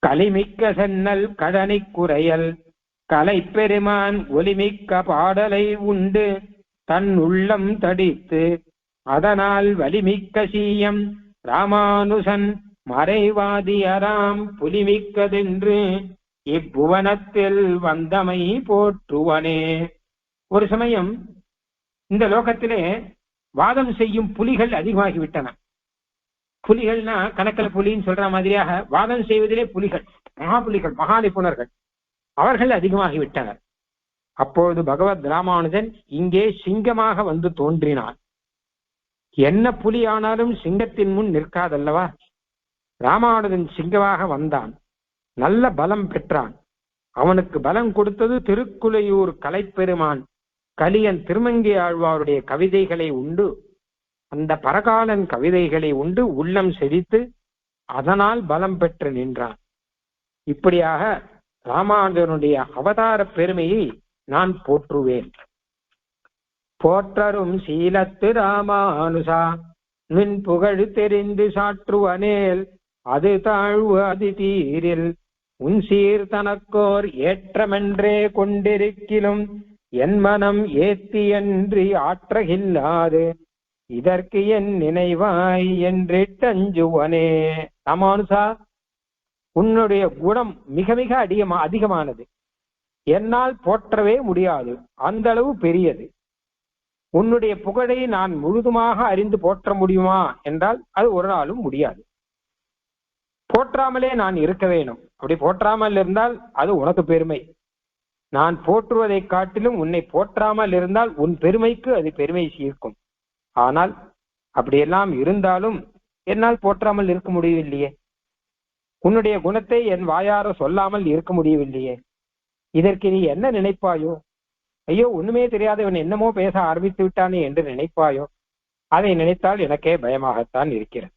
களிமிக்க சென்னல் கடனி குறையல் கலைப்பெருமான் ஒலிமிக்க பாடலை உண்டு தன் உள்ளம் தடித்து அதனால் வலிமிக்க சீயம் ராமானுசன் மறைவாதியராம் புலிமிக்கதென்று இப்புவனத்தில் வந்தமை போற்றுவனே. ஒரு சமயம் இந்த லோகத்திலே வாதம் செய்யும் புலிகள் அதிகமாகிவிட்டன. புலிகள்னா கணக்கில் புலின்னு சொல்ற மாதிரியாக வாதம் செய்வதிலே புலிகள், மகாபுலிகள், மகா நிபுணர்கள், அவர்கள் அதிகமாகிவிட்டனர். அப்பொழுது பகவத் ராமானுஜன் இங்கே சிங்கமாக வந்து தோன்றினான். என்ன புலி ஆனாலும் சிங்கத்தின் முன் நிற்காதல்லவா? ராமானுஜன் சிங்கமாக வந்தான், நல்ல பலம் பெற்றான். அவனுக்கு பலம் கொடுத்தது திருக்குலையூர் கலைப்பெருமான் கலியன் திருமங்கை ஆழ்வாருடைய கவிதைகளை உண்டு, அந்த பரகாலன் கவிதைகளை உண்டு உள்ளம் செழித்து அதனால் பலம் பெற்று நின்றான். இப்படியாக ராமானுஜனுடைய அவதார பெருமையை நான் போற்றுவேன். போற்றரும் சீலத்து ராமானுசா மின் புகழ் தெரிந்து சாற்றுவனேல் அது தாழ்வு அது தீரில் உன் சீர் தனக்கோர் ஏற்றமென்றே கொண்டிருக்கிலும் என் மனம் ஏத்தியன்றி ஆற்றகில்லாது இதற்கு என் நினைவாய் என்றிட்டஞ்சுவனே. ராமானுசா, உன்னுடைய குணம் மிக மிக அதிகமானது, என்னால் போற்றவே முடியாது, அந்த அளவு பெரியது. உன்னுடைய புகழை நான் முழுதுமாக அறிந்து போற்ற முடியுமா என்றால் அது ஒரு நாளும் முடியாது. போற்றாமலே நான் இருக்க வேணும். அப்படி போற்றாமல் இருந்தால் அது உனக்கு பெருமை. நான் போற்றுவதை காட்டிலும் உன்னை போற்றாமல் இருந்தால் உன் பெருமைக்கு அது பெருமை சேர்க்கும். ஆனால் அப்படியெல்லாம் இருந்தாலும் என்னால் போற்றாமல் இருக்க முடியவில்லையே, உன்னுடைய குணத்தை என் வாயார சொல்லாமல் இருக்க முடியவில்லையே, இதற்கு நீ என்ன நினைப்பாயோ? ஐயோ, ஒண்ணுமே தெரியாதவன் என்னமோ பேச ஆரம்பித்து விட்டானே என்று நினைப்பாயோ? அதை நினைத்தால் எனக்கே பயமாகத்தான் இருக்கிறது.